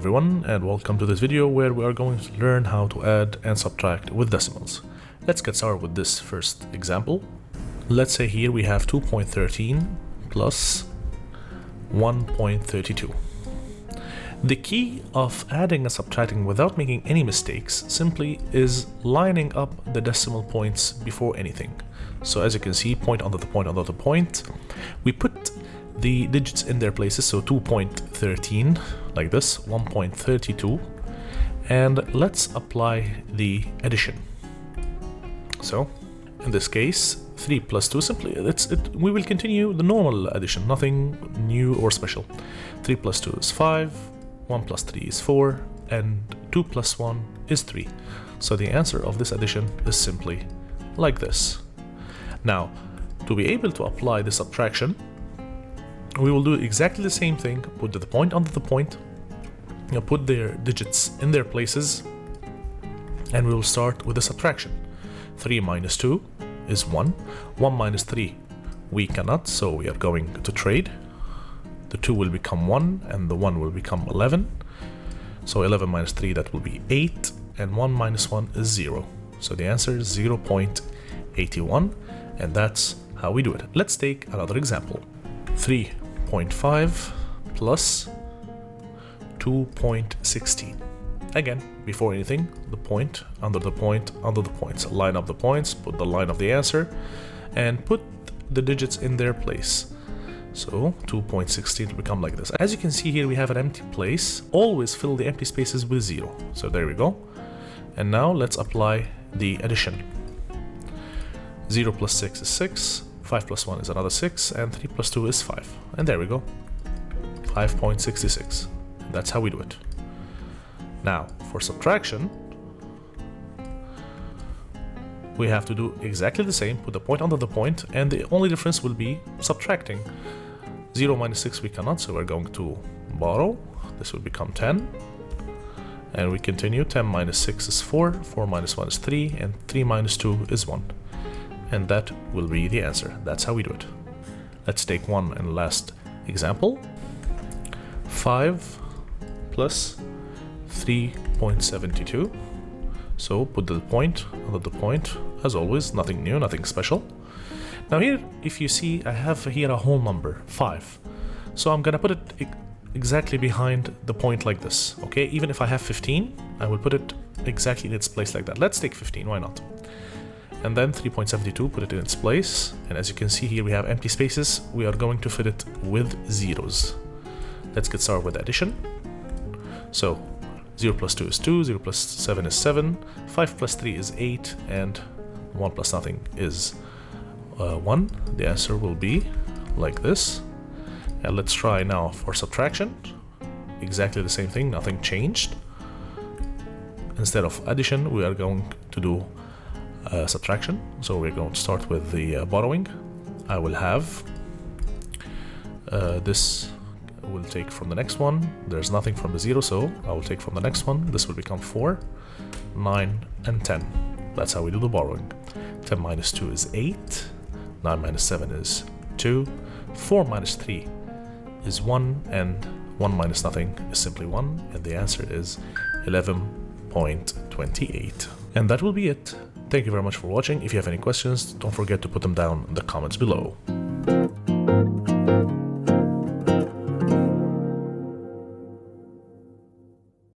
everyone, and welcome to this video where we are going to learn how to add and subtract with decimals. Let's get started with this first example. Let's say here we have 2.13 plus 1.32. The key of adding and subtracting without making any mistakes simply is lining up the decimal points before anything. So as you can see, point under the point under the point, we put the digits in their places, so 2.13 like this, 1.32, and let's apply the addition. So in this case, 3 plus 2, simply we will continue the normal addition, nothing new or special. 3 plus 2 is 5, 1 plus 3 is 4, and 2 plus 1 is 3. So the answer of this addition is simply like this. Now, to be able to apply the subtraction, we will do exactly the same thing. Put the point under the point, put their digits in their places, and we will start with the subtraction. 3 minus 2 is 1. 1 minus 3 we cannot, so we are going to trade. The 2 will become 1 and the 1 will become 11. So 11 minus 3, that will be 8, and 1 minus 1 is 0. So the answer is 0.81, and that's how we do it. Let's take another example. 3.5 plus 2.16. Again, before anything, the point, under the point, under the points. Line up the points, put the line of the answer, and put the digits in their place. So 2.16 will become like this. As you can see here, we have an empty place. Always fill the empty spaces with 0. So there we go. And now let's apply the addition. 0 plus 6 is 6. 5 plus 1 is another 6, and 3 plus 2 is 5. And there we go. 5.66. That's how we do it. Now, for subtraction, we have to do exactly the same. Put the point under the point, and the only difference will be subtracting. 0 minus 6 we cannot, so we're going to borrow. This will become 10. And we continue. 10 minus 6 is 4. 4 minus 1 is 3. And 3 minus 2 is 1. And that will be the answer. That's how we do it. Let's take one and last example. 5 plus 3.72. So put the point under the point, as always, nothing new, nothing special. Now here, if you see, I have here a whole number, 5. So I'm gonna put it exactly behind the point like this, okay? Even if I have 15, I will put it exactly in its place like that. Let's take 15, why not? And then 3.72, put it in its place. And as you can see here, we have empty spaces. We are going to fill it with zeros. Let's get started with addition. So 0 plus 2 is 2, 0 plus 7 is 7, 5 plus 3 is 8, and 1 plus nothing is 1. The answer will be like this. And let's try now for subtraction. Exactly the same thing, nothing changed. Instead of addition, we are going to do subtraction. So we're going to start with the borrowing. I will have this will take from the next one. There's nothing from the 0, so I will take from the next one. This will become 4, 9, and 10. That's how we do the borrowing. 10 minus 2 is 8, 9 minus 7 is 2, 4 minus 3 is 1, and 1 minus nothing is simply 1, and the answer is 11.28. And that will be it. Thank you very much for watching. If you have any questions, don't forget to put them down in the comments below.